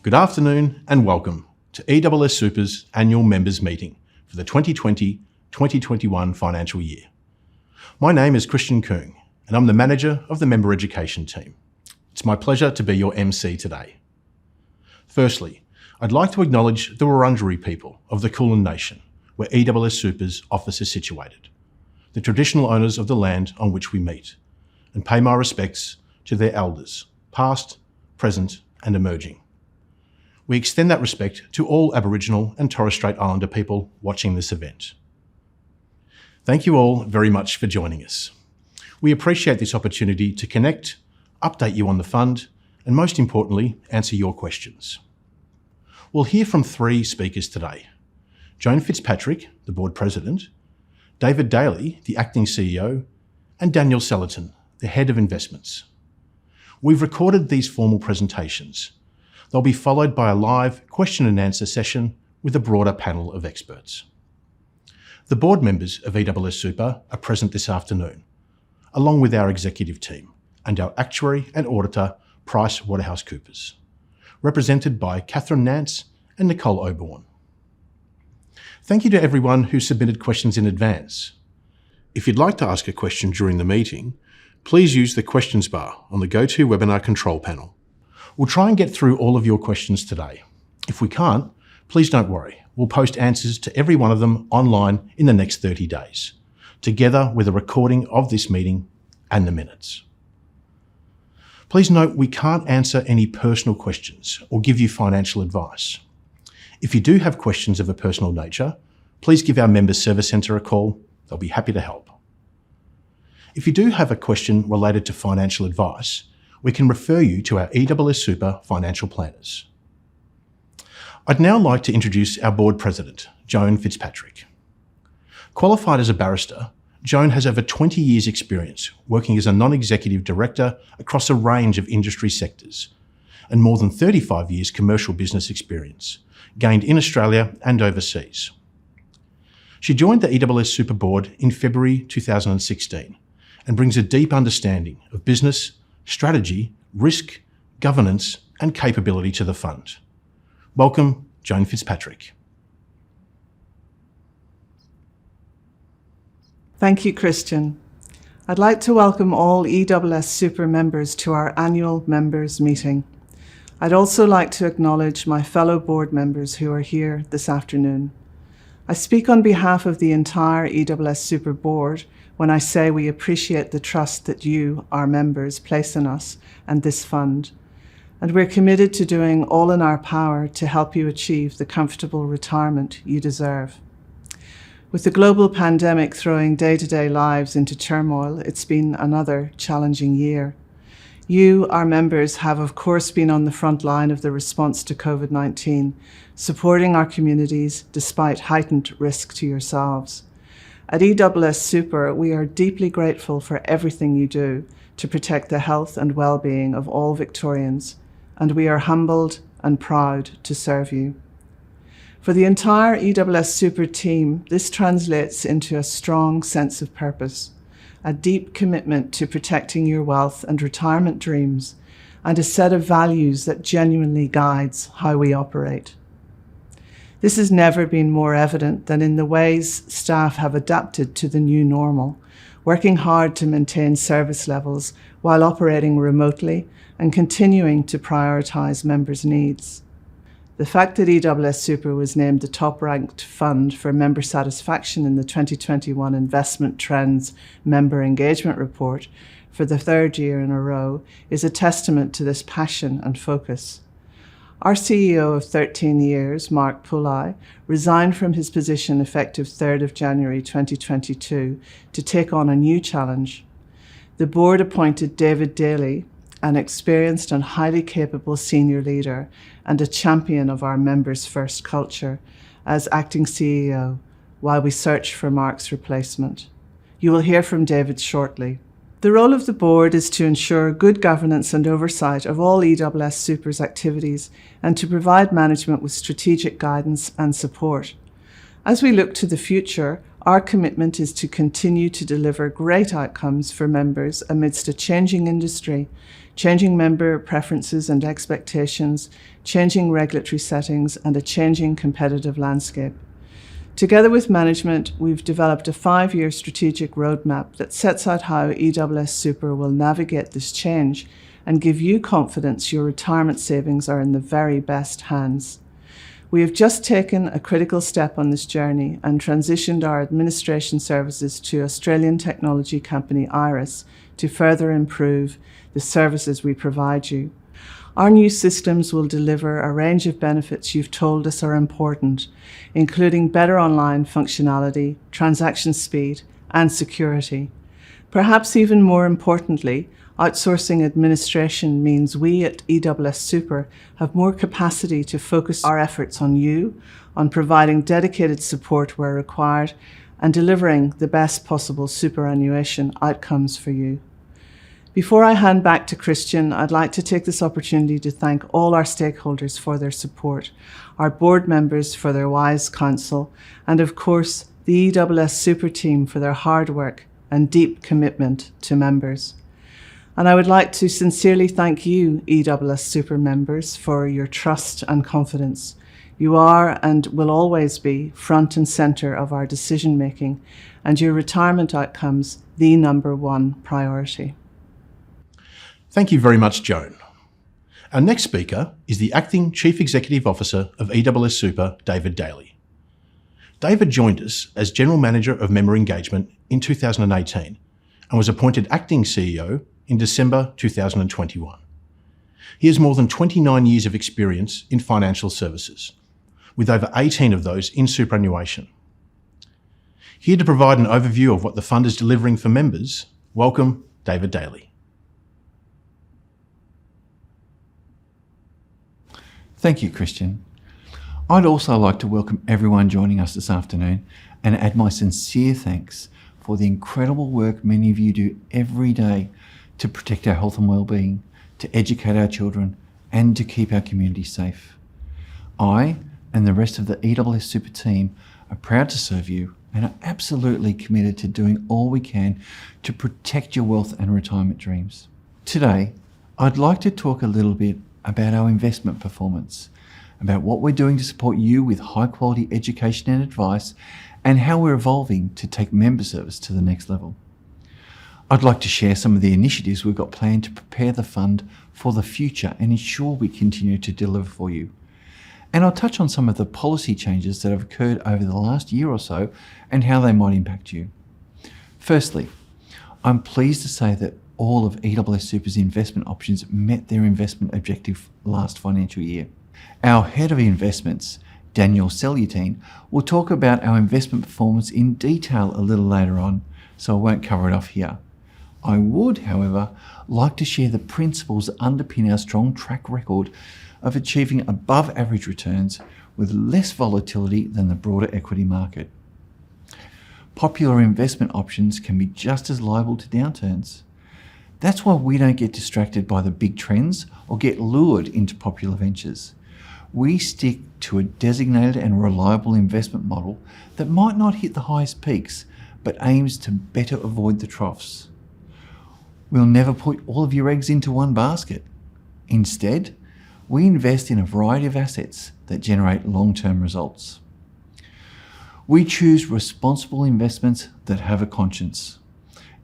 Good afternoon and welcome to ESSSuper's annual members meeting for the 2020-2021 financial year. My name is Christian Kung and I'm the manager of the member education team. It's my pleasure to be your MC today. Firstly, I'd like to acknowledge the Wurundjeri people of the Kulin Nation, where ESSSuper's office is situated, the traditional owners of the land on which we meet, and pay my respects to their elders, past, present and emerging. We extend that respect to all Aboriginal and Torres Strait Islander people watching this event. Thank you all very much for joining us. We appreciate this opportunity to connect, update you on the fund, and most importantly, answer your questions. We'll hear from three speakers today: Joan Fitzpatrick, the Board President, David Daly, the Acting CEO, and Daniel Sellerton, the Head of Investments. We've recorded these formal presentations. They'll be followed by a live question and answer session with a broader panel of experts. The board members of ESSSuper are present this afternoon, along with our executive team and our actuary and auditor, PricewaterhouseCoopers, represented by Catherine Nance and Nicole Oborn. Thank you to everyone who submitted questions in advance. If you'd like to ask a question during the meeting, please use the questions bar on the GoToWebinar control panel. We'll try and get through all of your questions today. If we can't, please don't worry. We'll post answers to every one of them online in the next 30 days, together with a recording of this meeting and the minutes. Please note we can't answer any personal questions or give you financial advice. If you do have questions of a personal nature, please give our Members Service Centre a call. They'll be happy to help. If you do have a question related to financial advice, we can refer you to our ESSSuper financial planners. I'd now like to introduce our Board President, Joan Fitzpatrick. Qualified as a barrister, Joan has over 20 years' experience working as a non-executive director across a range of industry sectors and more than 35 years commercial business experience, gained in Australia and overseas. She joined the ESSSuper board in February 2016 and brings a deep understanding of business, strategy, risk, governance and capability to the fund. Welcome, Joan Fitzpatrick. Thank you, Christian. I'd like to welcome all ESSSuper members to our annual members meeting. I'd also like to acknowledge my fellow board members who are here this afternoon. I speak on behalf of the entire ESSSuper board when I say we appreciate the trust that you, our members, place in us and this fund. And we're committed to doing all in our power to help you achieve the comfortable retirement you deserve. With the global pandemic throwing day-to-day lives into turmoil, it's been another challenging year. You, our members, have of course been on the front line of the response to COVID-19, supporting our communities despite heightened risk to yourselves. At ESSSuper, we are deeply grateful for everything you do to protect the health and well-being of all Victorians, and we are humbled and proud to serve you. For the entire ESSSuper team, this translates into a strong sense of purpose, a deep commitment to protecting your wealth and retirement dreams, and a set of values that genuinely guides how we operate. This has never been more evident than in the ways staff have adapted to the new normal, working hard to maintain service levels while operating remotely and continuing to prioritise members' needs. The fact that ESSSuper was named the top-ranked fund for member satisfaction in the 2021 Investment Trends Member Engagement Report for the third year in a row is a testament to this passion and focus. Our CEO of 13 years, Mark Pulai, resigned from his position effective 3rd of January 2022 to take on a new challenge. The board appointed David Daly, an experienced and highly capable senior leader and a champion of our members' first culture, as acting CEO while we search for Mark's replacement. You will hear from David shortly. The role of the board is to ensure good governance and oversight of all ESSSuper's activities and to provide management with strategic guidance and support. As we look to the future, Our commitment is to continue to deliver great outcomes for members amidst a changing industry, changing member preferences and expectations, changing regulatory settings, and a changing competitive landscape. Together with management, we've developed a 5-year strategic roadmap that sets out how ESSSuper will navigate this change and give you confidence your retirement savings are in the very best hands. We have just taken a critical step on this journey and transitioned our administration services to Australian technology company Iris to further improve the services we provide you. Our new systems will deliver a range of benefits you've told us are important, including better online functionality, transaction speed, and security. Perhaps even more importantly, outsourcing administration means we at ESSSuper have more capacity to focus our efforts on you, on providing dedicated support where required, and delivering the best possible superannuation outcomes for you. Before I hand back to Christian, I'd like to take this opportunity to thank all our stakeholders for their support, our board members for their wise counsel, and of course, the ESSSuper team for their hard work and deep commitment to members. And I would like to sincerely thank you, ESSSuper members, for your trust and confidence. You are and will always be front and centre of our decision making, and your retirement outcomes the number one priority. Thank you very much, Joan. Our next speaker is the Acting Chief Executive Officer of ESSSuper, David Daly. David joined us as General Manager of Member Engagement in 2018 and was appointed Acting CEO in December 2021. He has more than 29 years of experience in financial services, with over 18 of those in superannuation. Here to provide an overview of what the fund is delivering for members, welcome David Daly. Thank you, Christian. I'd also like to welcome everyone joining us this afternoon and add my sincere thanks for the incredible work many of you do every day to protect our health and well-being, to educate our children, and to keep our community safe. I and the rest of the ESSSuper team are proud to serve you and are absolutely committed to doing all we can to protect your wealth and retirement dreams. Today, I'd like to talk a little bit about our investment performance, about what we're doing to support you with high quality education and advice, and how we're evolving to take member service to the next level. I'd like to share some of the initiatives we've got planned to prepare the fund for the future and ensure we continue to deliver for you. And I'll touch on some of the policy changes that have occurred over the last year or so and how they might impact you. Firstly, I'm pleased to say that all of ESSSuper's investment options met their investment objective last financial year. Our Head of Investments, Daniel Selutine, will talk about our investment performance in detail a little later on, so I won't cover it off here. I would, however, like to share the principles that underpin our strong track record of achieving above average returns with less volatility than the broader equity market. Popular investment options can be just as liable to downturns. That's why we don't get distracted by the big trends or get lured into popular ventures. We stick to a designated and reliable investment model that might not hit the highest peaks, but aims to better avoid the troughs. We'll never put all of your eggs into one basket. Instead, we invest in a variety of assets that generate long-term results. We choose responsible investments that have a conscience.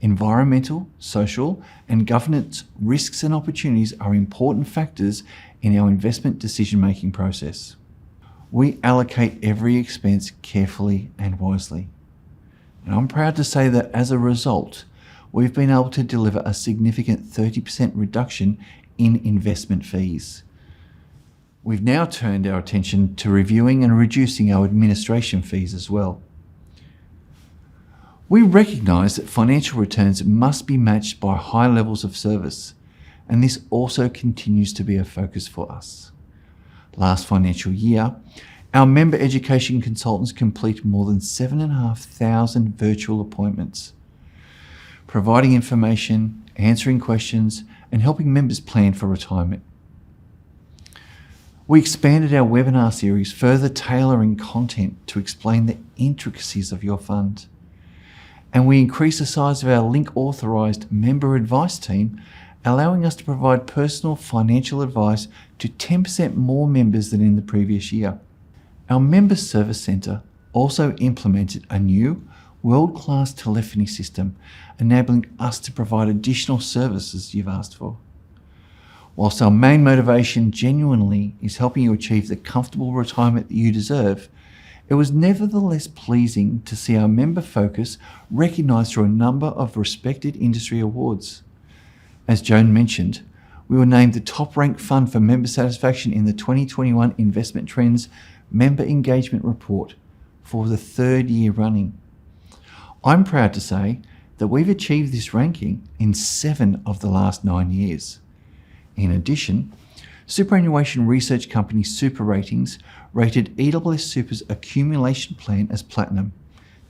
Environmental, social, and governance risks and opportunities are important factors in our investment decision-making process. We allocate every expense carefully and wisely. And I'm proud to say that as a result, we've been able to deliver a significant 30% reduction in investment fees. We've now turned our attention to reviewing and reducing our administration fees as well. We recognise that financial returns must be matched by high levels of service, and this also continues to be a focus for us. Last financial year, our member education consultants completed more than 7,500 virtual appointments, providing information, answering questions, and helping members plan for retirement. We expanded our webinar series, further tailoring content to explain the intricacies of your fund. And we increased the size of our link authorised member advice team, allowing us to provide personal financial advice to 10% more members than in the previous year. Our Member Service Centre also implemented a new world-class telephony system, enabling us to provide additional services you've asked for. Whilst our main motivation genuinely is helping you achieve the comfortable retirement that you deserve, it was nevertheless pleasing to see our member focus recognised through a number of respected industry awards. As Joan mentioned, we were named the top-ranked fund for member satisfaction in the 2021 Investment Trends Member Engagement Report for the third year running. I'm proud to say that we've achieved this ranking in 7 of the last 9 years. In addition, superannuation research company Super Ratings rated ESSSuper's accumulation plan as platinum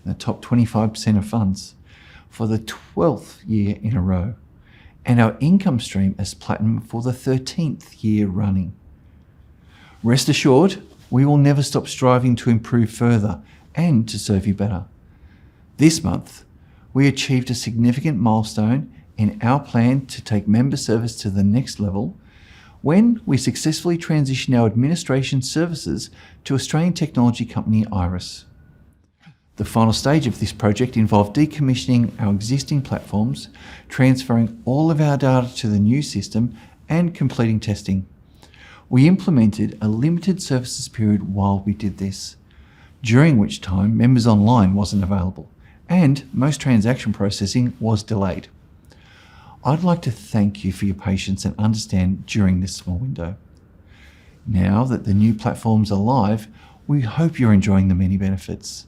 in the top 25% of funds for the 12th year in a row, and our income stream as platinum for the 13th year running. Rest assured, we will never stop striving to improve further and to serve you better. This month, we achieved a significant milestone in our plan to take member service to the next level when we successfully transitioned our administration services to Australian technology company Iris. The final stage of this project involved decommissioning our existing platforms, transferring all of our data to the new system, and completing testing. We implemented a limited services period while we did this, during which time Members Online wasn't available, and most transaction processing was delayed. I'd like to thank you for your patience and understanding during this small window. Now that the new platforms are live, we hope you're enjoying the many benefits.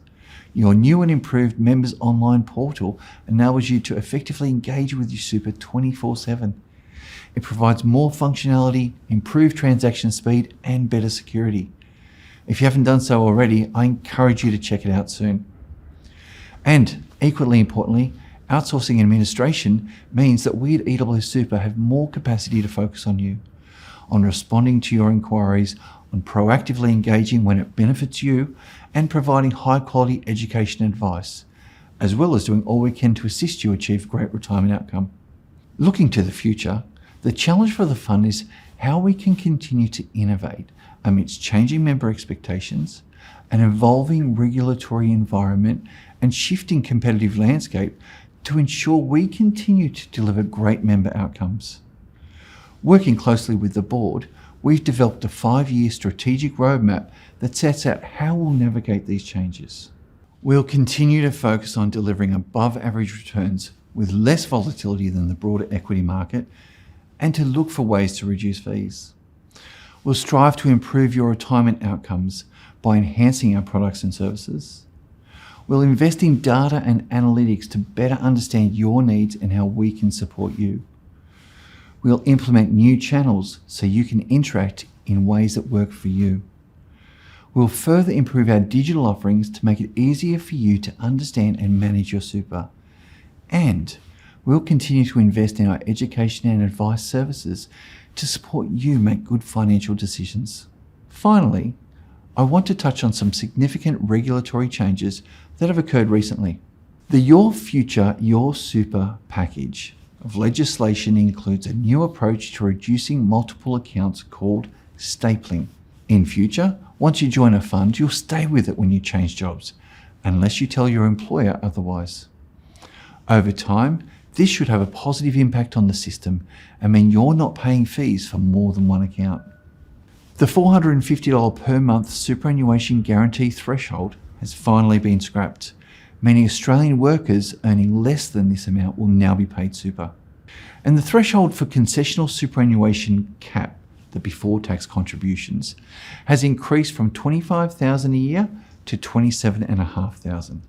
Your new and improved Members Online portal enables you to effectively engage with your super 24/7. It provides more functionality, improved transaction speed, and better security. If you haven't done so already, I encourage you to check it out soon. And equally importantly, outsourcing administration means that we at ESSSuper have more capacity to focus on you, on responding to your inquiries, on proactively engaging when it benefits you, and providing high-quality education advice, as well as doing all we can to assist you achieve great retirement outcome. Looking to the future, the challenge for the fund is how we can continue to innovate amidst changing member expectations, an evolving regulatory environment, and shifting competitive landscape to ensure we continue to deliver great member outcomes. Working closely with the board, we've developed a 5-year strategic roadmap that sets out how we'll navigate these changes. We'll continue to focus on delivering above average returns with less volatility than the broader equity market, and to look for ways to reduce fees. We'll strive to improve your retirement outcomes by enhancing our products and services. We'll invest in data and analytics to better understand your needs and how we can support you. We'll implement new channels so you can interact in ways that work for you. We'll further improve our digital offerings to make it easier for you to understand and manage your super. And we'll continue to invest in our education and advice services to support you make good financial decisions. Finally, I want to touch on some significant regulatory changes that have occurred recently. The Your Future, Your Super package of legislation includes a new approach to reducing multiple accounts called stapling. In future, once you join a fund, you'll stay with it when you change jobs, unless you tell your employer otherwise. Over time, this should have a positive impact on the system and mean you're not paying fees for more than one account. The $450 per month superannuation guarantee threshold has finally been scrapped, meaning Australian workers earning less than this amount will now be paid super. And the threshold for concessional superannuation cap, the before tax contributions, has increased from $25,000 a year to $27,500.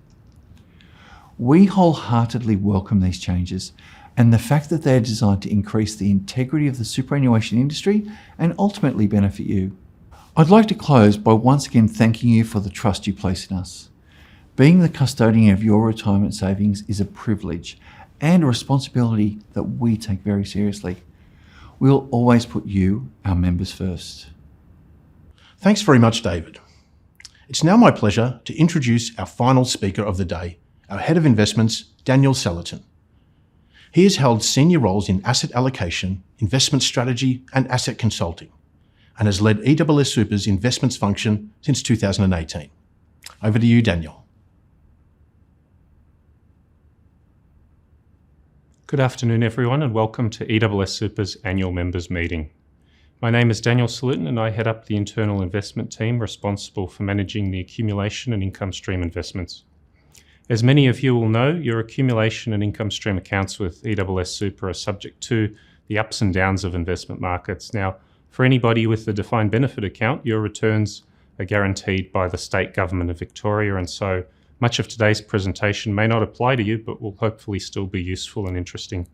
We wholeheartedly welcome these changes and the fact that they are designed to increase the integrity of the superannuation industry and ultimately benefit you. I'd like to close by once again thanking you for the trust you place in us. Being the custodian of your retirement savings is a privilege and a responsibility that we take very seriously. We'll always put you, our members, first. Thanks very much, David. It's now my pleasure to introduce our final speaker of the day, our Head of Investments, Daniel Sellerton. He has held senior roles in asset allocation, investment strategy, and asset consulting, and has led ESSSuper's investments function since 2018. Over to you, Daniel. Good afternoon, everyone, and welcome to ESSSuper's annual members meeting. My name is Daniel Sellerton, and I head up the internal investment team responsible for managing the accumulation and income stream investments. As many of you will know, your accumulation and income stream accounts with ESSSuper are subject to the ups and downs of investment markets. Now, for anybody with a defined benefit account, your returns are guaranteed by the state government of Victoria, and so much of today's presentation may not apply to you, but will hopefully still be useful and interesting.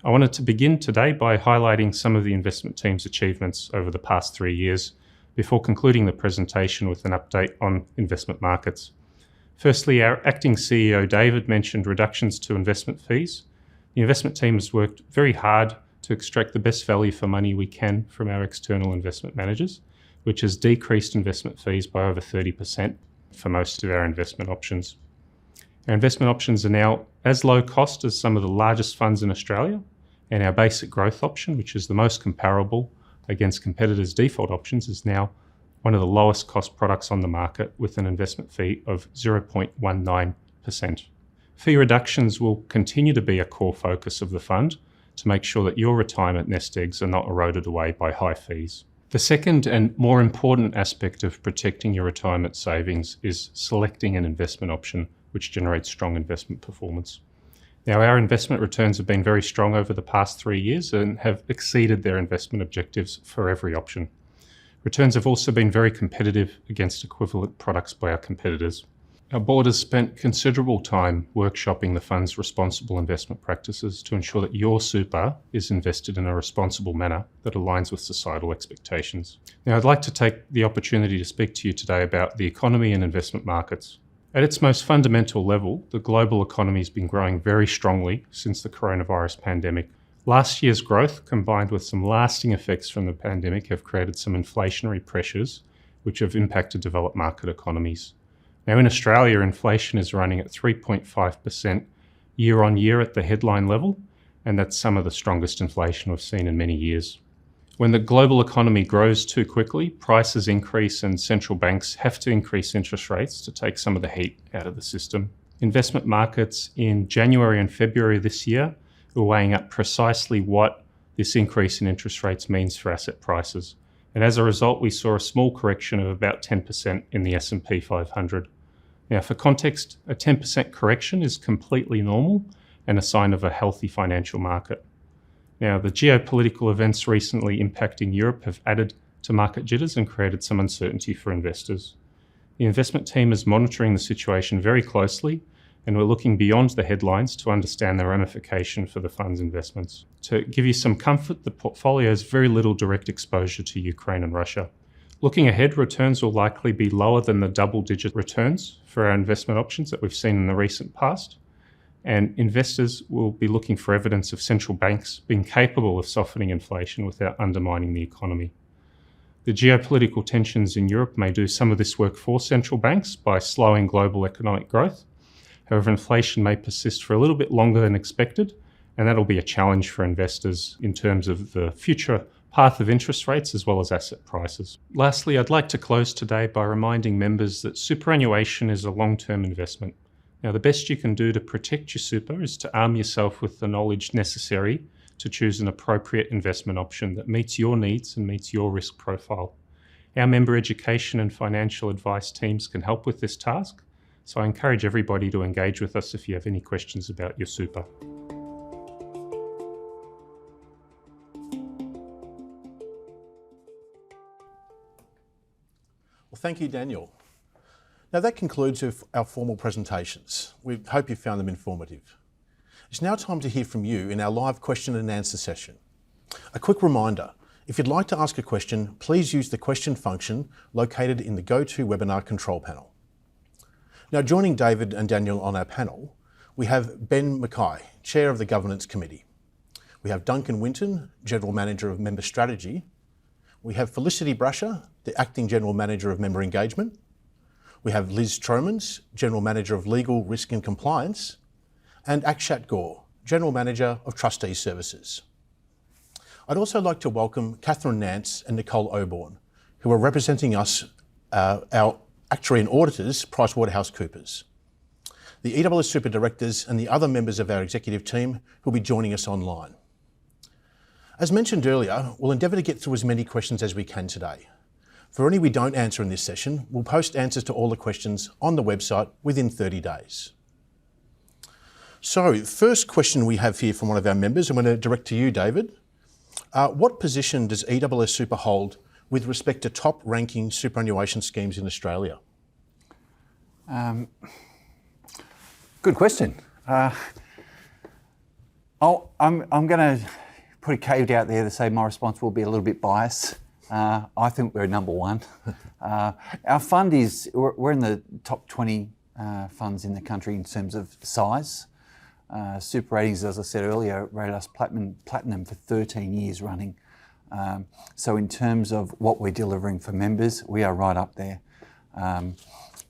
I wanted to begin today by highlighting some of the investment team's achievements over the past 3 years before concluding the presentation with an update on investment markets. Firstly, our acting CEO David mentioned reductions to investment fees. The investment team has worked very hard to extract the best value for money we can from our external investment managers, which has decreased investment fees by over 30% for most of our investment options. Our investment options are now as low cost as some of the largest funds in Australia, and our basic growth option, which is the most comparable against competitors' default options, is now one of the lowest cost products on the market with an investment fee of 0.19%. Fee reductions will continue to be a core focus of the fund to make sure that your retirement nest eggs are not eroded away by high fees. The second and more important aspect of protecting your retirement savings is selecting an investment option which generates strong investment performance. Now, our investment returns have been very strong over the past 3 years and have exceeded their investment objectives for every option. Returns have also been very competitive against equivalent products by our competitors. Our board has spent considerable time workshopping the fund's responsible investment practices to ensure that your super is invested in a responsible manner that aligns with societal expectations. Now, I'd like to take the opportunity to speak to you today about the economy and investment markets. At its most fundamental level, the global economy has been growing very strongly since the coronavirus pandemic. Last year's growth, combined with some lasting effects from the pandemic, have created some inflationary pressures which have impacted developed market economies. Now, in Australia, inflation is running at 3.5% year on year at the headline level, and that's some of the strongest inflation we've seen in many years. When the global economy grows too quickly, prices increase and central banks have to increase interest rates to take some of the heat out of the system. Investment markets in January and February this year were weighing up precisely what this increase in interest rates means for asset prices. And as a result, we saw a small correction of about 10% in the S&P 500. Now, for context, a 10% correction is completely normal and a sign of a healthy financial market. Now, the geopolitical events recently impacting Europe have added to market jitters and created some uncertainty for investors. The investment team is monitoring the situation very closely, and we're looking beyond the headlines to understand the ramification for the fund's investments. To give you some comfort, the portfolio has very little direct exposure to Ukraine and Russia. Looking ahead, returns will likely be lower than the double-digit returns for our investment options that we've seen in the recent past. And investors will be looking for evidence of central banks being capable of softening inflation without undermining the economy. The geopolitical tensions in Europe may do some of this work for central banks by slowing global economic growth. However, inflation may persist for a little bit longer than expected, and that'll be a challenge for investors in terms of the future path of interest rates as well as asset prices. Lastly, I'd like to close today by reminding members that superannuation is a long-term investment. Now, the best you can do to protect your super is to arm yourself with the knowledge necessary to choose an appropriate investment option that meets your needs and meets your risk profile. Our member education and financial advice teams can help with this task, so I encourage everybody to engage with us if you have any questions about your super. Well, thank you, Daniel. Now that concludes our formal presentations. We hope you found them informative. It's now time to hear from you in our live question and answer session. A quick reminder, if you'd like to ask a question, please use the question function located in the GoToWebinar control panel. Now, joining David and Daniel on our panel, we have Ben Mackay, Chair of the Governance Committee. We have Duncan Winton, General Manager of Member Strategy. we have Felicity Brasher, the Acting General Manager of Member Engagement. We have Liz Tromans, General Manager of Legal, Risk and Compliance, and Akshat Gore, General Manager of Trustee Services. I'd also like to welcome Catherine Nance and Nicole Oborn, who are representing us, our actuary and auditors, PricewaterhouseCoopers, the ESSSuper directors and the other members of our executive team who will be joining us online. As mentioned earlier, we'll endeavour to get through as many questions as we can today. For any we don't answer in this session, we'll post answers to all the questions on the website within 30 days. So, first question we have here from one of our members, I'm going to direct to you, David. What position does ESSSuper hold with respect to top-ranking superannuation schemes in Australia? Good question. I'm going to put a caveat out there to say my response will be a little bit biased. I think we're number one. Our fund we're in the top 20 funds in the country in terms of size. Super Ratings, as I said earlier, rated us platinum for 13 years running. So in terms of what we're delivering for members, we are right up there.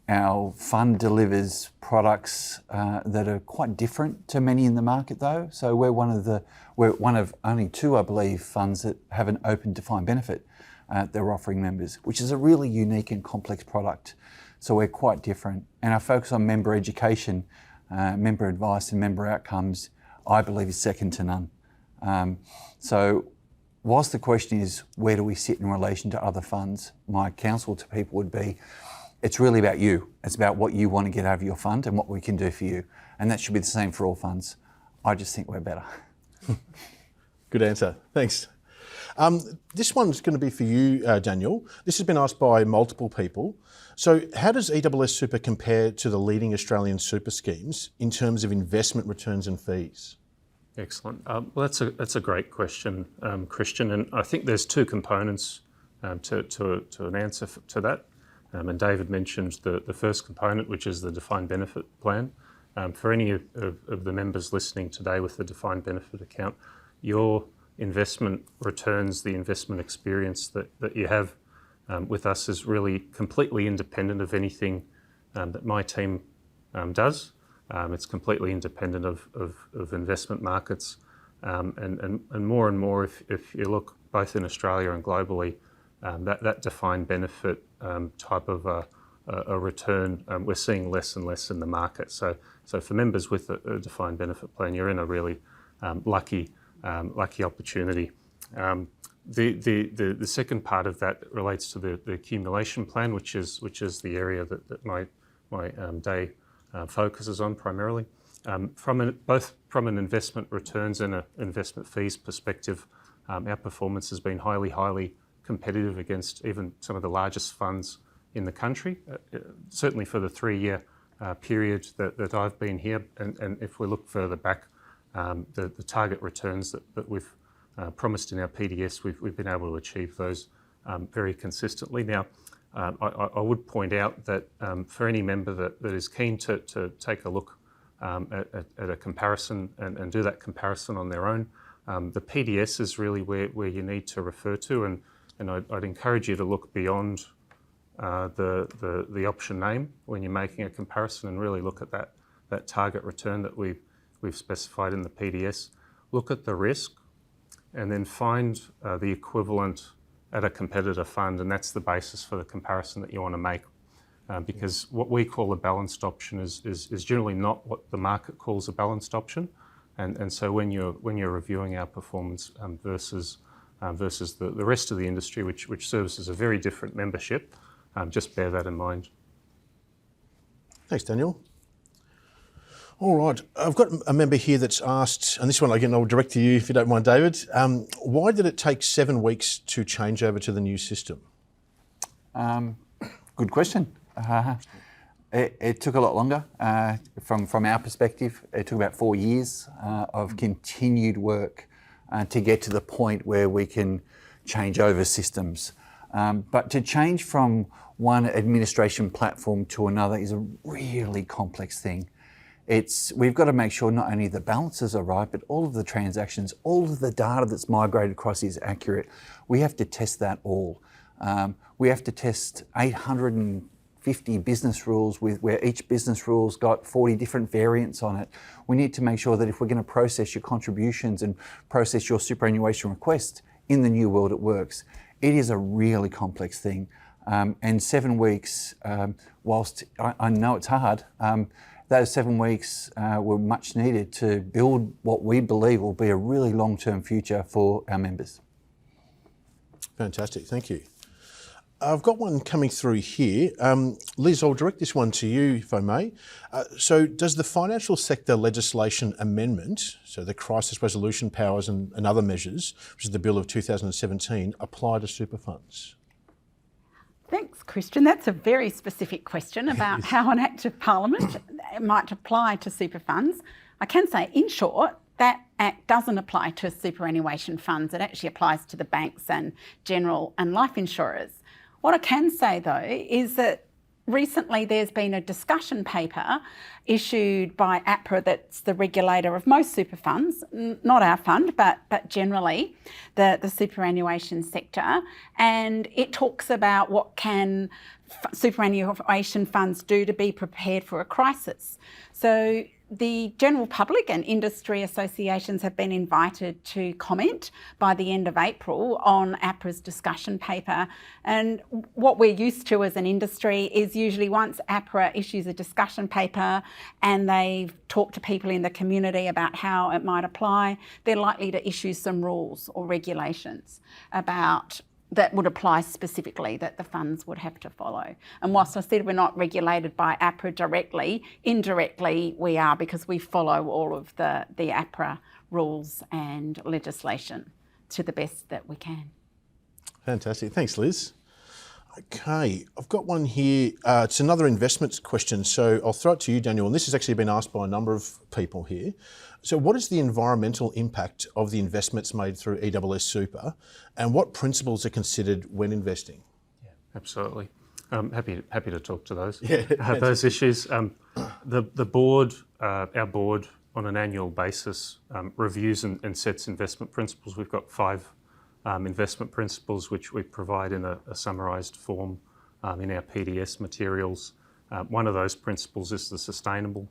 Our fund delivers products that are quite different to many in the market though. So we're one of only two, I believe, funds that have an open defined benefit they're offering members, which is a really unique and complex product. So we're quite different. And our focus on member education, member advice and member outcomes, I believe is second to none. So whilst the question is, where do we sit in relation to other funds? My counsel to people would be, it's really about you. It's about what you want to get out of your fund and what we can do for you. And that should be the same for all funds. I just think we're better. Good answer, thanks. This one's going to be for you, Daniel. This has been asked by multiple people. So how does ESSSuper compare to the leading Australian super schemes in terms of investment returns and fees? Excellent. Well, that's a great question, Christian, and I think there's two components to an answer to that. And David mentioned the first component, which is the defined benefit plan. For any of the members listening today with the defined benefit account, your investment returns, the investment experience that you have with us is really completely independent of anything that my team does. It's completely independent of investment markets, and more if you look both in Australia and globally, that defined benefit type of a return we're seeing less and less in the market. So for members with a defined benefit plan, you're in a really lucky opportunity. The second part of that relates to the accumulation plan, which is the area that my day focuses on primarily. Both from an investment returns and an investment fees perspective, our performance has been highly competitive against even some of the largest funds in the country, certainly for the 3-year period that I've been here. And if we look further back, the target returns that we've promised in our PDS, we've been able to achieve those very consistently. Now, I would point out that for any member that is keen to take a look at a comparison and do that comparison on their own, the PDS is really where you need to refer to, and I'd encourage you to look beyond the option name when you're making a comparison and really look at that target return that we've specified in the PDS. Look at the risk and then find the equivalent at a competitor fund, and that's the basis for the comparison that you want to make. Because what we call a balanced option is generally not what the market calls a balanced option, and so when you're reviewing our performance versus the rest of the industry, which services a very different membership, just bear that in mind. Thanks, Daniel. All right, I've got a member here that's asked, and this one again I'll direct to you if you don't mind, David. Why did it take 7 weeks to change over to the new system? Good question. It took a lot longer. From our perspective, it took about 4 years of continued work to get to the point where we can change over systems. But to change from one administration platform to another is a really complex thing. We've got to make sure not only the balances are right, but all of the transactions, all of the data that's migrated across is accurate. We have to test that all. We have to test 850 business rules where each business rule's got 40 different variants on it. We need to make sure that if we're going to process your contributions and process your superannuation request in the new world, it works. It is a really complex thing. And 7 weeks, whilst I know it's hard, those 7 weeks were much needed to build what we believe will be a really long-term future for our members. Fantastic, thank you. I've got one coming through here. Liz, I'll direct this one to you, if I may. So does the financial sector legislation amendment, so the crisis resolution powers and other measures, which is the Bill of 2017, apply to super funds? Thanks, Christian. That's a very specific question about how an Act of Parliament might apply to super funds. I can say, in short, that Act doesn't apply to superannuation funds. It actually applies to the banks and general and life insurers. What I can say, though, is that recently there's been a discussion paper issued by APRA, that's the regulator of most super funds, not our fund, but generally the superannuation sector, and it talks about what can superannuation funds do to be prepared for a crisis. So the general public and industry associations have been invited to comment by the end of April on APRA's discussion paper. And what we're used to as an industry is usually once APRA issues a discussion paper and they've talked to people in the community about how it might apply, they're likely to issue some rules or regulations about that would apply specifically, that the funds would have to follow. And whilst I said we're not regulated by APRA directly, indirectly we are, because we follow all of the APRA rules and legislation to the best that we can. Fantastic, thanks Liz. Okay, I've got one here. It's another investments question, so I'll throw it to you, Daniel, and this has actually been asked by a number of people here. So what is the environmental impact of the investments made through ESSSuper, and what principles are considered when investing? Yeah, absolutely. Happy to talk to those. Yeah, those issues. The board, our board, on an annual basis, reviews and sets investment principles. We've got 5 investment principles which we provide in a summarised form in our PDS materials. One of those principles is the sustainable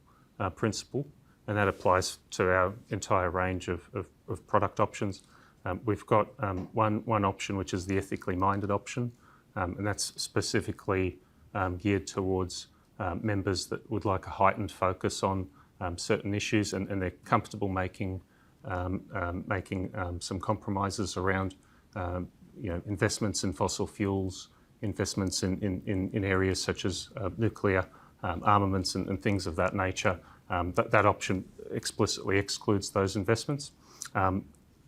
principle, and that applies to our entire range of product options. We've got one option which is the ethically minded option, and that's specifically geared towards members that would like a heightened focus on certain issues, and they're comfortable making some compromises around investments in fossil fuels, investments in areas such as nuclear armaments and things of that nature. That option explicitly excludes those investments.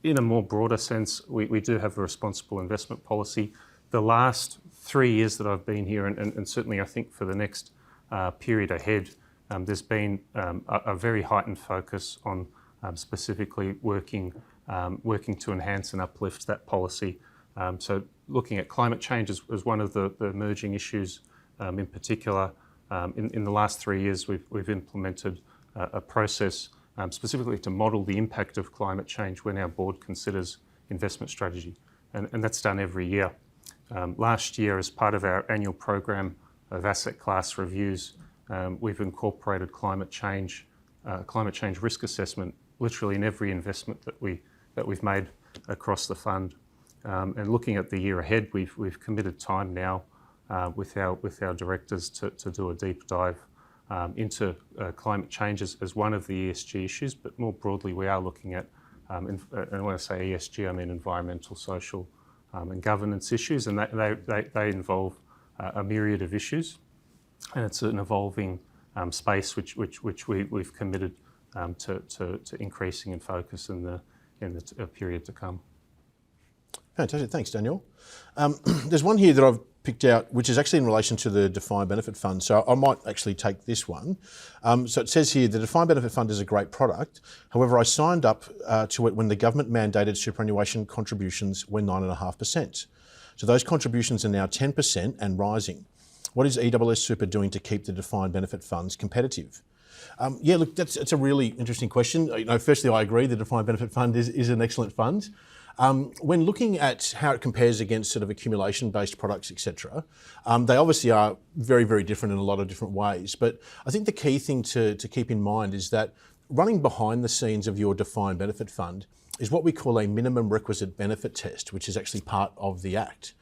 In a more broader sense, we do have a responsible investment policy. The last 3 years that I've been here, and certainly I think for the next period ahead, there's been a very heightened focus on specifically working to enhance and uplift that policy. So looking at climate change as one of the emerging issues in particular. In the last 3 years, we've implemented a process specifically to model the impact of climate change when our board considers investment strategy. And that's done every year. Last year, as part of our annual program of asset class reviews, we've incorporated climate change risk assessment literally in every investment that we've made across the fund. And looking at the year ahead, we've committed time now with our directors to do a deep dive into climate change as one of the ESG issues, but more broadly we are looking at, and when I say ESG, I mean environmental, social and governance issues, and they involve a myriad of issues, and it's an evolving space which we've committed to increasing in focus in the period to come. Fantastic, thanks Daniel. There's one here that I've picked out which is actually in relation to the defined benefit fund, so I might actually take this one. So it says here, the defined benefit fund is a great product, however I signed up to it when the government mandated superannuation contributions were 9.5%. So those contributions are now 10% and rising. What is ESSSuper doing to keep the defined benefit funds competitive? Yeah, look, it's a really interesting question. Firstly, I agree the defined benefit fund is an excellent fund. When looking at how it compares against sort of accumulation-based products, etc., they obviously are very, very different in a lot of different ways. But I think the key thing to keep in mind is that running behind the scenes of your defined benefit fund is what we call a minimum requisite benefit test, which is actually part of the Act.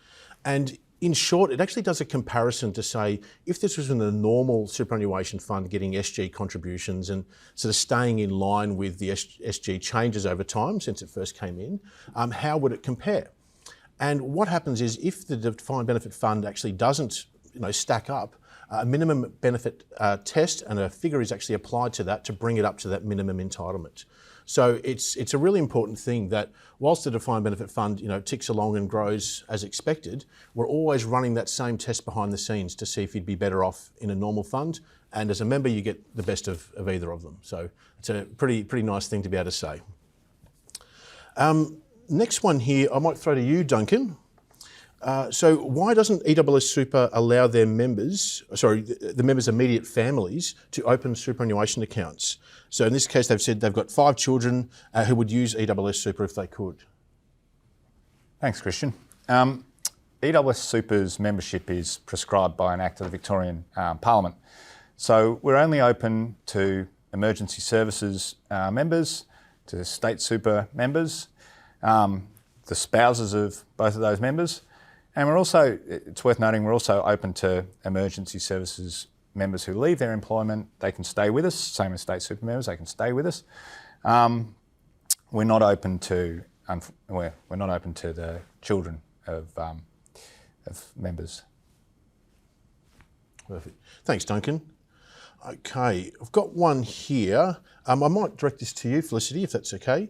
And in short, it actually does a comparison to say, if this was in a normal superannuation fund getting SG contributions and sort of staying in line with the SG changes over time since it first came in, how would it compare? And what happens is if the defined benefit fund actually doesn't stack up, a minimum benefit test and a figure is actually applied to that to bring it up to that minimum entitlement. So it's a really important thing that whilst the defined benefit fund ticks along and grows as expected, we're always running that same test behind the scenes to see if you'd be better off in a normal fund. And as a member, you get the best of either of them. So it's a pretty nice thing to be able to say. Next one here, I might throw to you, Duncan. So why doesn't ESSSuper allow their members, the members' immediate families to open superannuation accounts? So in this case, they've said they've got 5 children who would use ESSSuper if they could. Thanks, Christian. ESSSuper's membership is prescribed by an Act of the Victorian Parliament. So we're only open to emergency services members, to state super members, the spouses of both of those members. And we're also, it's worth noting, we're also open to emergency services members who leave their employment. They can stay with us, same as state super members, they can stay with us. We're not open to the children of members. Perfect. Thanks, Duncan. Okay, I've got one here. I might direct this to you, Felicity, if that's okay.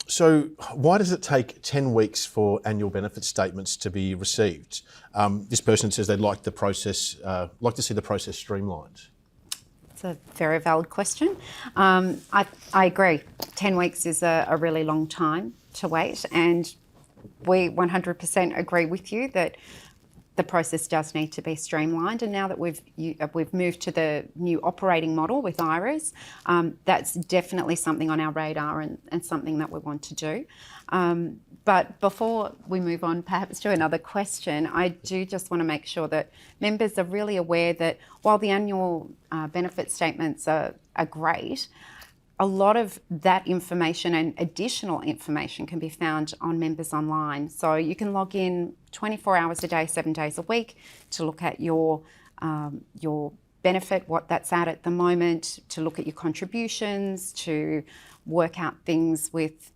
So why does it take 10 weeks for annual benefit statements to be received? This person says they'd like the process, like to see the process streamlined. It's a very valid question. I agree. 10 weeks is a really long time to wait, and we 100% agree with you that the process does need to be streamlined. And now that we've moved to the new operating model with IRAs, that's definitely something on our radar and something that we want to do. But before we move on perhaps to another question, I do just want to make sure that members are really aware that while the annual benefit statements are great, a lot of that information and additional information can be found on Members Online. So you can log in 24 hours a day, 7 days a week to look at your benefit, what that's at the moment, to look at your contributions, to work out things with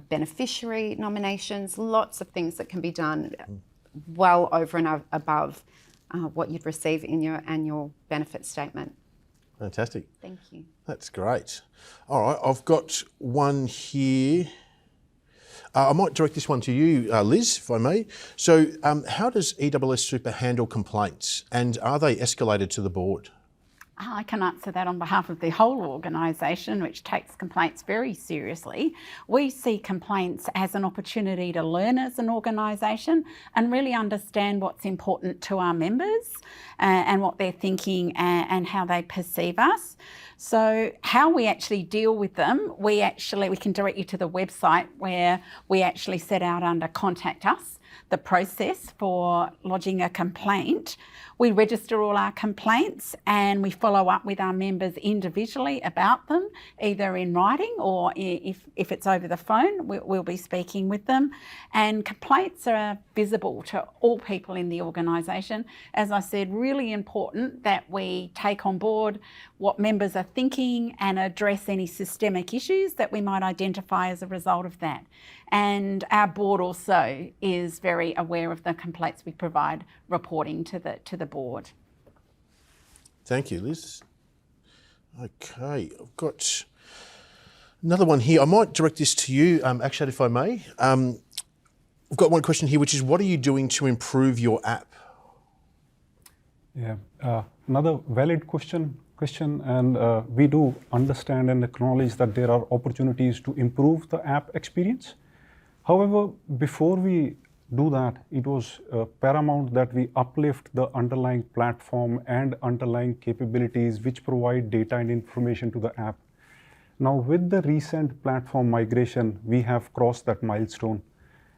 beneficiary nominations, lots of things that can be done well over and above what you'd receive in your annual benefit statement. Fantastic. Thank you. That's great. All right, I've got one here. I might direct this one to you, Liz, if I may. So how does ESSSuper handle complaints, and are they escalated to the board? I can answer that on behalf of the whole organisation, which takes complaints very seriously. We see complaints as an opportunity to learn as an organisation and really understand what's important to our members and what they're thinking and how they perceive us. So how we actually deal with them, we can direct you to the website where we actually set out under Contact Us the process for lodging a complaint. We register all our complaints and we follow up with our members individually about them, either in writing or if it's over the phone, we'll be speaking with them. And complaints are visible to all people in the organisation. As I said, really important that we take on board what members are thinking and address any systemic issues that we might identify as a result of that. And our board also is very aware of the complaints we provide, reporting to the board. Thank you, Liz. Okay, I've got another one here. I might direct this to you, Akshat, if I may. I've got one question here, which is, what are you doing to improve your app? Yeah, another valid question, Christian, and we do understand and acknowledge that there are opportunities to improve the app experience. However, before we do that, it was paramount that we uplift the underlying platform and underlying capabilities which provide data and information to the app. Now, with the recent platform migration, we have crossed that milestone.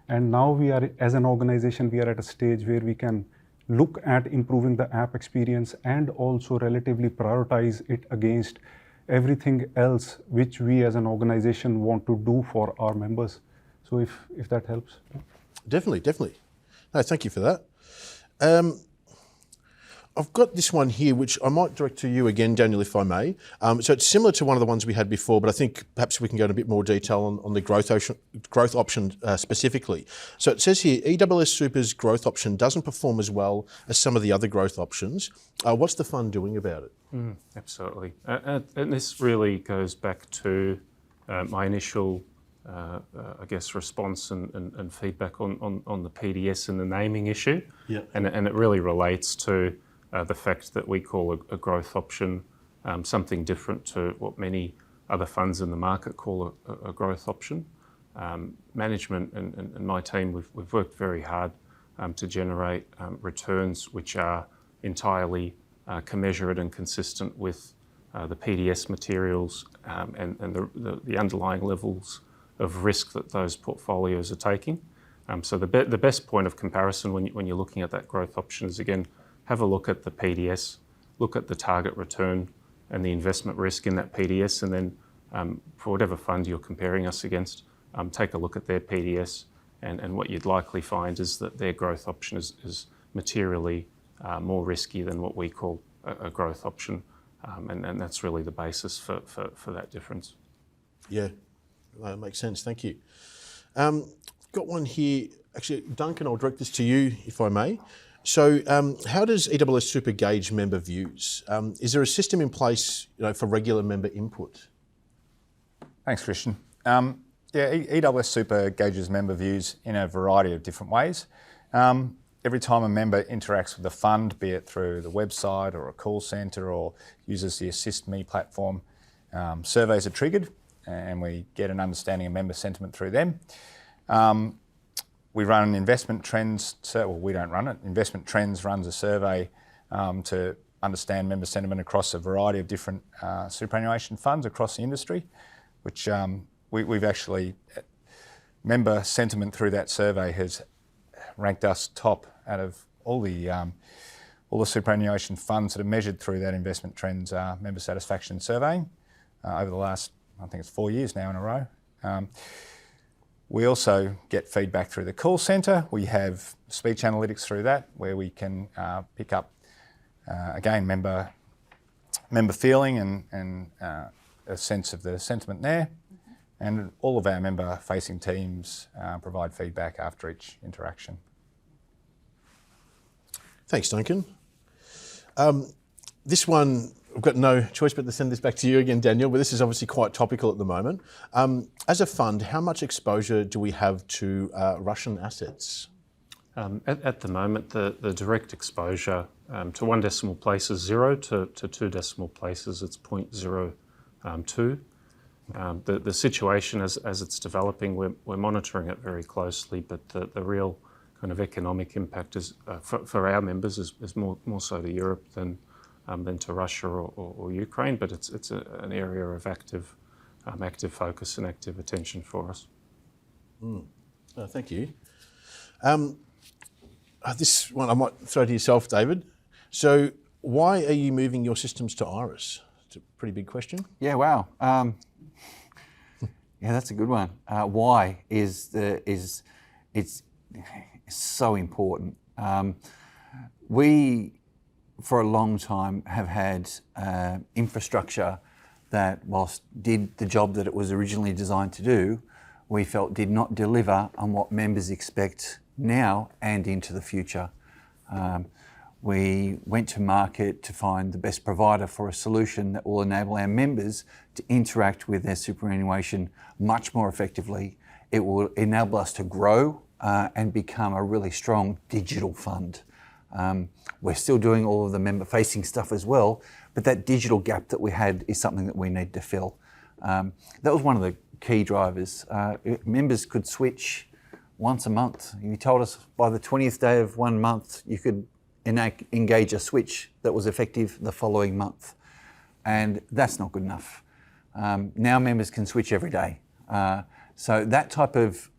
And now we are, as an organization, we are at a stage where we can look at improving the app experience and also relatively prioritize it against everything else which we as an organization want to do for our members. So if that helps. Definitely. No, thank you for that. I've got this one here, which I might direct to you again, Daniel, if I may. So it's similar to one of the ones we had before, but I think perhaps we can go into a bit more detail on the growth option specifically. So it says here, ESSSuper's growth option doesn't perform as well as some of the other growth options. What's the fund doing about it? Absolutely. And this really goes back to my initial I guess, response and feedback on the PDS and the naming issue. Yep. And it really relates to the fact that we call a growth option something different to what many other funds in the market call a growth option. Management and my team, we've worked very hard to generate returns which are entirely commensurate and consistent with the PDS materials and the underlying levels of risk that those portfolios are taking. So the best point of comparison when you're looking at that growth option is, again, have a look at the PDS, look at the target return and the investment risk in that PDS, and then for whatever fund you're comparing us against, take a look at their PDS, and what you'd likely find is that their growth option is materially more risky than what we call a growth option, and that's really the basis for that difference. Yeah. That makes sense, thank you. Got one here, actually, Duncan, I'll direct this to you if I may. So how does ESSSuper gauge member views? Is there a system in place for regular member input? Thanks, Christian. Yeah, ESSSuper gauges member views in a variety of different ways. Every time a member interacts with the fund, be it through the website or a call centre or uses the Assist Me platform, surveys are triggered, and we get an understanding of member sentiment through them. We run investment trends, well, we don't run it. Investment Trends runs a survey to understand member sentiment across a variety of different superannuation funds across the industry, which we've actually, member sentiment through that survey has ranked us top out of all the superannuation funds that are measured through that Investment Trends member satisfaction surveying over the last, I think it's 4 years now in a row. We also get feedback through the call centre. We have speech analytics through that, where we can pick up, again, member feeling and a sense of the sentiment there. And all of our member-facing teams provide feedback after each interaction. Thanks, Duncan. This one, I've got no choice but to send this back to you again, Daniel, but this is obviously quite topical at the moment. As a fund, how much exposure do we have to Russian assets? At the moment, the direct exposure to 1 decimal place is 0, to 2 decimal places it's 0.02. The situation as it's developing, we're monitoring it very closely, but the real kind of economic impact is for our members is more so to Europe than to Russia or Ukraine, but it's an area of active focus and active attention for us. Thank you. This one I might throw to yourself, David. So why are you moving your systems to Iris? It's a pretty big question. Yeah, wow. Yeah, that's a good one. Why is it's so important. We, for a long time, have had infrastructure that, whilst did the job that it was originally designed to do, we felt did not deliver on what members expect now and into the future. We went to market to find the best provider for a solution that will enable our members to interact with their superannuation much more effectively. It will enable us to grow and become a really strong digital fund. We're still doing all of the member-facing stuff as well, but that digital gap that we had is something that we need to fill. That was one of the key drivers. Members could switch once a month. You told us by the 20th day of 1 month you could engage a switch that was effective the following month. And that's not good enough. Now members can switch every day. So that type of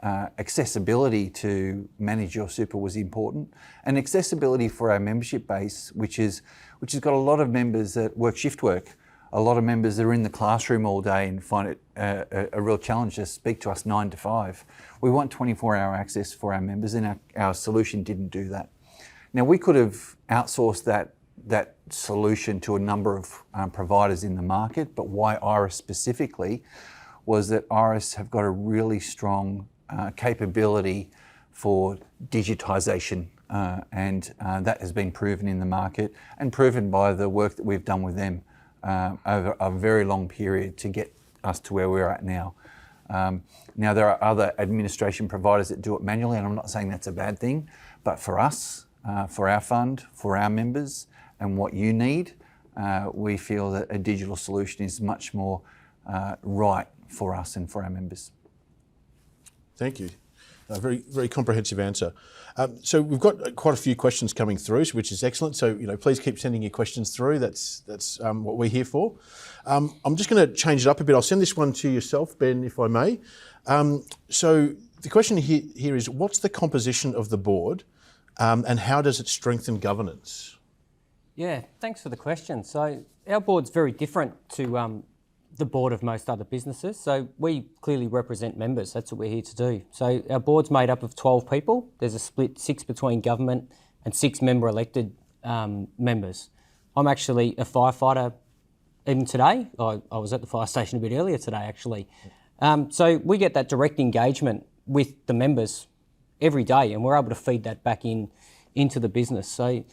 accessibility to manage your super was important, and accessibility for our membership base, which has got a lot of members that work shift work, a lot of members that are in the classroom all day and find it a real challenge to speak to us 9 to 5. We want 24-hour access for our members, and our solution didn't do that. Now we could have outsourced that solution to a number of providers in the market, but why Iris specifically was that Iris have got a really strong capability for digitisation, and that has been proven in the market and proven by the work that we've done with them over a very long period to get us to where we're at now. Now there are other administration providers that do it manually, and I'm not saying that's a bad thing, but for us, for our fund, for our members, and what you need, we feel that a digital solution is much more right for us and for our members. Thank you. A very, very comprehensive answer. So we've got quite a few questions coming through, which is excellent. So, please keep sending your questions through. That's what we're here for. I'm just going to change it up a bit. I'll send this one to yourself, Ben, if I may. So the question here is, what's the composition of the board, and how does it strengthen governance? Yeah, thanks for the question. So our board's very different to the board of most other businesses. So we clearly represent members. That's what we're here to do. So our board's made up of 12 people. There's a split 6 between government and 6 member elected members. I'm actually a firefighter even today. I was at the fire station a bit earlier today actually. So we get that direct engagement with the members every day, and we're able to feed that back into the business. So,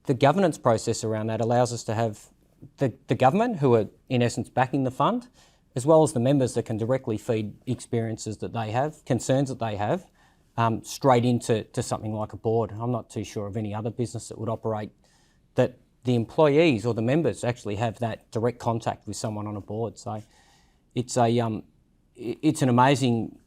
the governance process around that allows us to have the government, who are in essence backing the fund, as well as the members that can directly feed experiences that they have, concerns that they have, straight into something like a board. I'm not too sure of any other business that would operate that the employees or the members actually have that direct contact with someone on a board. So it's an amazing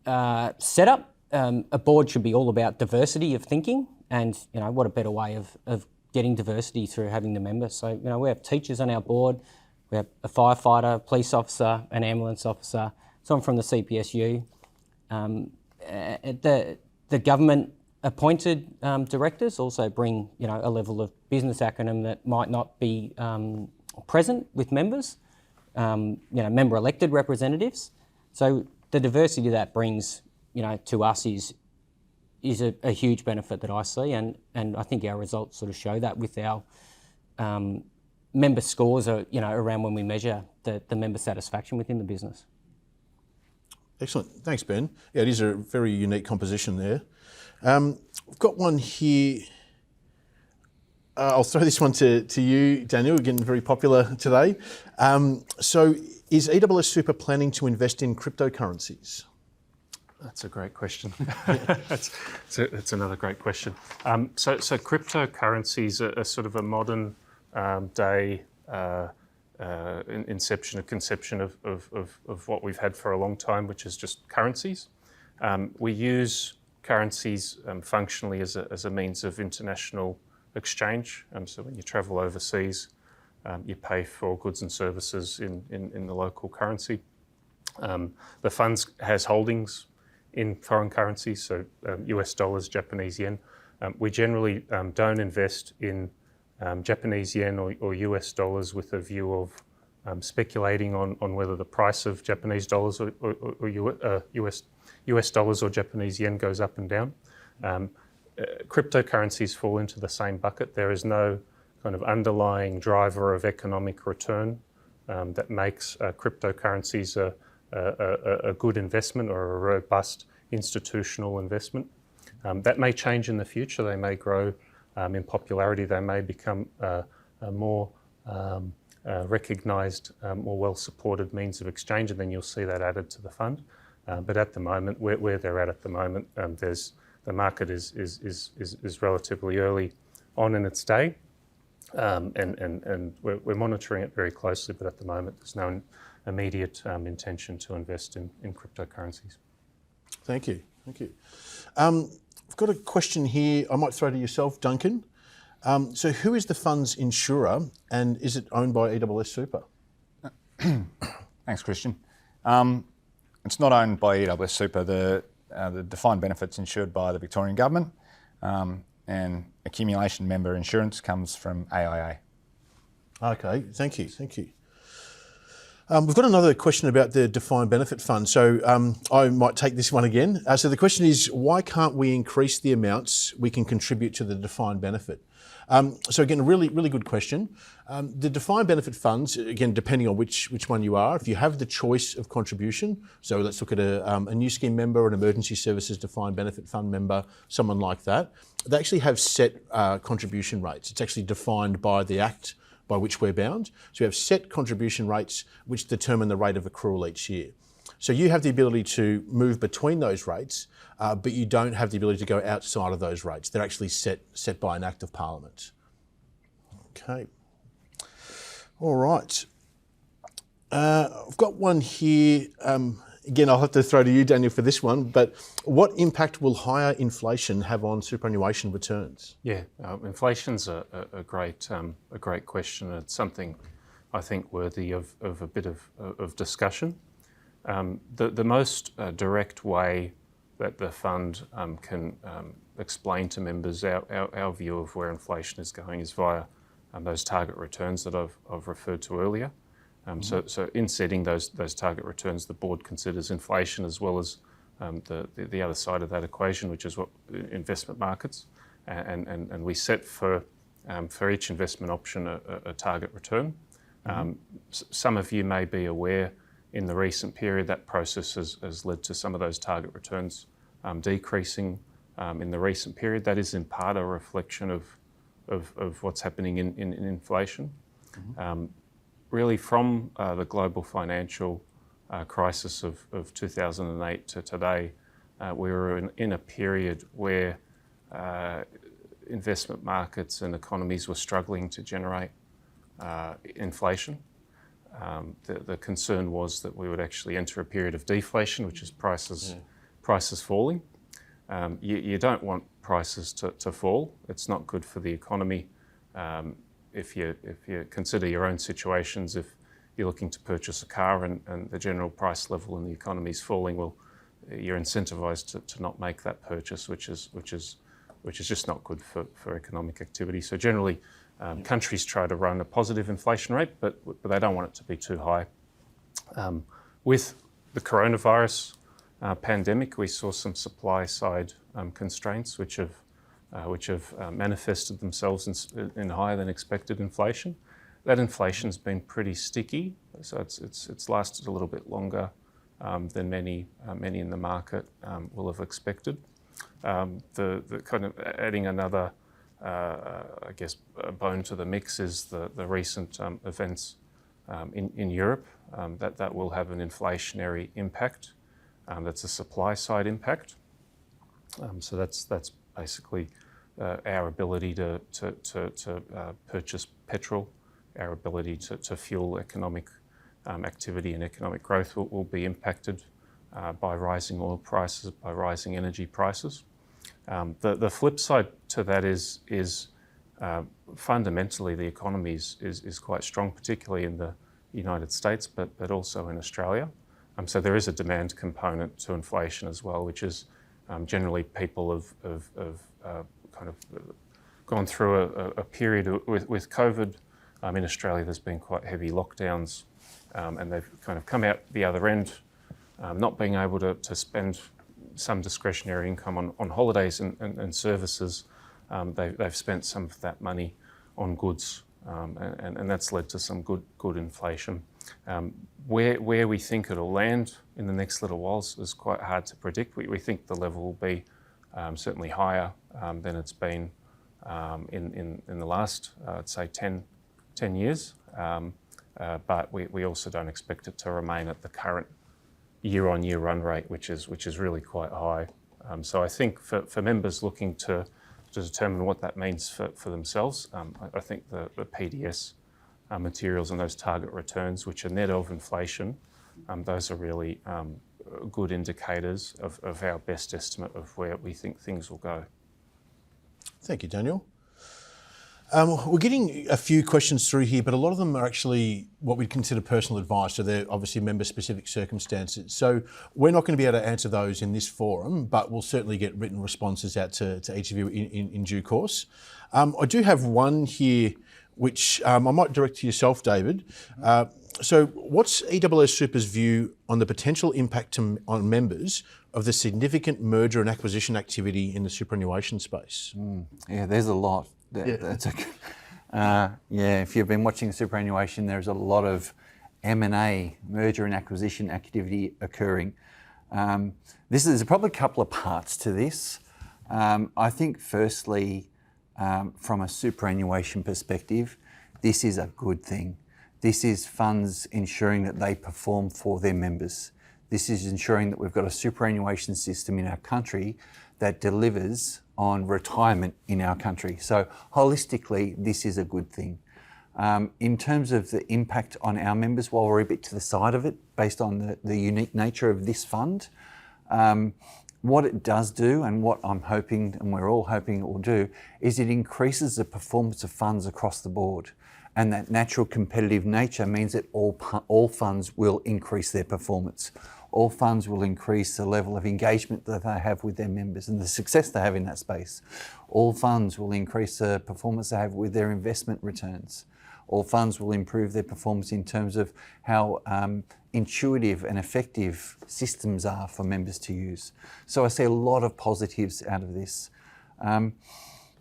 setup. A board should be all about diversity of thinking, and what a better way of getting diversity through having the members. So we have teachers on our board, we have a firefighter, police officer, an ambulance officer, someone from the CPSU. The government appointed directors also bring a level of business acumen that might not be present with members. Member elected representatives. So the diversity that brings to us is a huge benefit that I see, and I think our results sort of show that with our member scores around when we measure the member satisfaction within the business. Excellent. Thanks, Ben. Yeah, it is a very unique composition there. We've got one here. I'll throw this one to you, Daniel, again, very popular today. So is ESSSuper planning to invest in cryptocurrencies? That's a great question. That's another great question. So cryptocurrencies are sort of a modern day conception of what we've had for a long time, which is just currencies. We use currencies functionally as a means of international exchange. So when you travel overseas, you pay for goods and services in the local currency. The fund has holdings in foreign currencies, so US dollars, Japanese yen. We generally don't invest in Japanese yen or US dollars with a view of speculating on whether the price of Japanese dollars or US dollars or Japanese yen goes up and down. Cryptocurrencies fall into the same bucket. There is no kind of underlying driver of economic return that makes cryptocurrencies a good investment or a robust institutional investment. That may change in the future. They may grow in popularity. They may become a more recognised, more well-supported means of exchange, and then you'll see that added to the fund. But at the moment, where they're at the moment, the market is relatively early on in its day, and we're monitoring it very closely. But at the moment, there's no immediate intention to invest in cryptocurrencies. Thank you. I've got a question here. I might throw to yourself, Duncan. So who is the fund's insurer, and is it owned by ESSSuper? Thanks, Christian. It's not owned by ESSSuper. The defined benefit's insured by the Victorian Government, and accumulation member insurance comes from AIA. Okay, thank you. We've got another question about the defined benefit fund, so I might take this one again. So the question is, why can't we increase the amounts we can contribute to the defined benefit? So again, a really good question. The defined benefit funds, again, depending on which one you are, if you have the choice of contribution, so let's look at a new scheme member, an emergency services defined benefit fund member, someone like that, they actually have set contribution rates. It's actually defined by the Act by which we're bound. So we have set contribution rates which determine the rate of accrual each year. So you have the ability to move between those rates, but you don't have the ability to go outside of those rates. They're actually set by an Act of Parliament. Okay. All right. I've got one here. Again, I'll have to throw to you, Daniel, for this one, but what impact will higher inflation have on superannuation returns? Yeah, inflation's a great question. It's something I think worthy of a bit of discussion. The most direct way that the fund can explain to members our view of where inflation is going is via those target returns that I've referred to earlier. So in setting those target returns, the board considers inflation as well as the other side of that equation, which is what investment markets, and we set for each investment option a target return. Some of you may be aware in the recent period that process has led to some of those target returns decreasing in the recent period. That is in part a reflection of what's happening in inflation. Really from the global financial crisis of 2008 to today, we were in a period where investment markets and economies were struggling to generate inflation. The concern was that we would actually enter a period of deflation, which is prices falling. You don't want prices to fall. It's not good for the economy. If you consider your own situations, if you're looking to purchase a car and the general price level in the economy is falling, well, you're incentivized to not make that purchase, which is just not good for economic activity. So generally, countries try to run a positive inflation rate, but they don't want it to be too high. With the coronavirus pandemic, we saw some supply side constraints which have manifested themselves in higher than expected inflation. That inflation's been pretty sticky, so it's lasted a little bit longer than many in the market will have expected. The kind of adding another, I guess, a bone to the mix is the recent events in Europe that will have an inflationary impact. That's a supply side impact. So that's basically our ability to purchase petrol, our ability to fuel economic activity and economic growth will be impacted by rising oil prices, by rising energy prices. The flip side to that is fundamentally the economy is quite strong, particularly in the United States, but also in Australia. So there is a demand component to inflation as well, which is generally people have kind of gone through a period with COVID. In Australia, there's been quite heavy lockdowns, and they've kind of come out the other end, not being able to spend some discretionary income on holidays and services. They've spent some of that money on goods, and that's led to some good inflation. Where we think it'll land in the next little while is quite hard to predict. We think the level will be certainly higher than it's been in the last, I'd say, 10 years. But we also don't expect it to remain at the current year-on-year run rate, which is really quite high. So I think for members looking to determine what that means for themselves, I think the PDS materials and those target returns, which are net of inflation, those are really good indicators of our best estimate of where we think things will go. Thank you, Daniel. We're getting a few questions through here, but a lot of them are actually what we'd consider personal advice, so they're obviously member-specific circumstances. So we're not going to be able to answer those in this forum, but we'll certainly get written responses out to each of you in due course. I do have one here, which I might direct to yourself, David. So what's ESSSuper's view on the potential impact on members of the significant merger and acquisition activity in the superannuation space? Yeah, there's a lot. If you've been watching superannuation, there's a lot of M&A, merger and acquisition activity occurring. There's probably a couple of parts to this. I think firstly, from a superannuation perspective, this is a good thing. This is funds ensuring that they perform for their members. This is ensuring that we've got a superannuation system in our country that delivers on retirement in our country. So holistically, this is a good thing. In terms of the impact on our members, while we're a bit to the side of it, based on the unique nature of this fund, what it does do, and what I'm hoping, and we're all hoping it will do, is it increases the performance of funds across the board. And that natural competitive nature means that all funds will increase their performance. All funds will increase the level of engagement that they have with their members and the success they have in that space. All funds will increase the performance they have with their investment returns. All funds will improve their performance in terms of how intuitive and effective systems are for members to use. So I see a lot of positives out of this.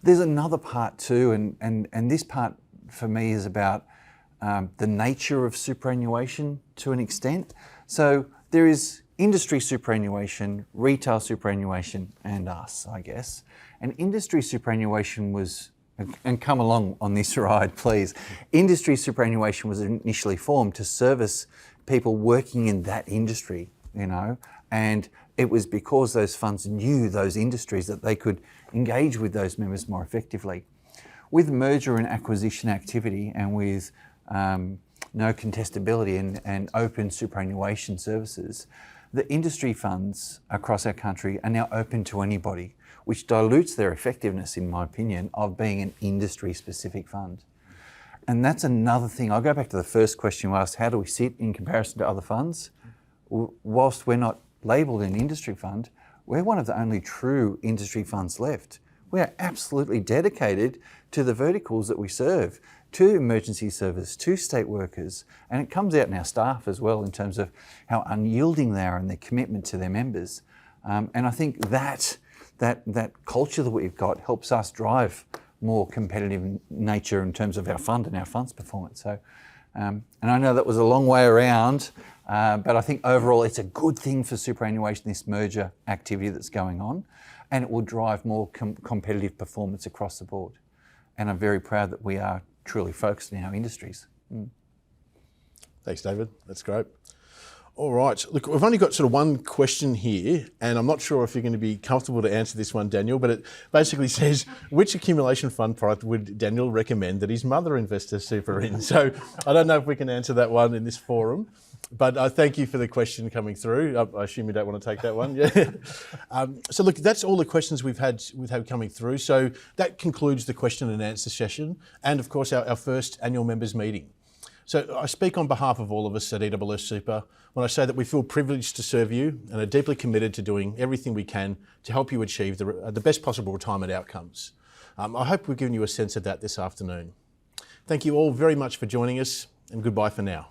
There's another part too, and this part for me is about the nature of superannuation to an extent. So there is industry superannuation, retail superannuation, and us, I guess. And industry superannuation was, and come along on this ride, please. Industry superannuation was initially formed to service people working in that industry, and it was because those funds knew those industries that they could engage with those members more effectively. With merger and acquisition activity and with no contestability and open superannuation services, the industry funds across our country are now open to anybody, which dilutes their effectiveness, in my opinion, of being an industry-specific fund. And that's another thing. I'll go back to the first question you asked, how do we sit in comparison to other funds? Whilst we're not labelled an industry fund, we're one of the only true industry funds left. We are absolutely dedicated to the verticals that we serve, to emergency service, to state workers, and it comes out in our staff as well in terms of how unyielding they are and their commitment to their members. And I think that culture that we've got helps us drive more competitive nature in terms of our fund and our fund's performance. So, and I know that was a long way around, but I think overall it's a good thing for superannuation, this merger activity that's going on, and it will drive more competitive performance across the board. And I'm very proud that we are truly focused in our industries. Thanks, David. That's great. All right. Look, we've only got sort of one question here, and I'm not sure if you're going to be comfortable to answer this one, Daniel, but it basically says, which accumulation fund product would Daniel recommend that his mother invest her super in? So I don't know if we can answer that one in this forum, but I thank you for the question coming through. I assume you don't want to take that one. Yeah. So look, that's all the questions we've had coming through. So that concludes the question and answer session, and of course our first annual members meeting. So I speak on behalf of all of us at ESSSuper when I say that we feel privileged to serve you and are deeply committed to doing everything we can to help you achieve the best possible retirement outcomes. I hope we've given you a sense of that this afternoon. Thank you all very much for joining us, and goodbye for now.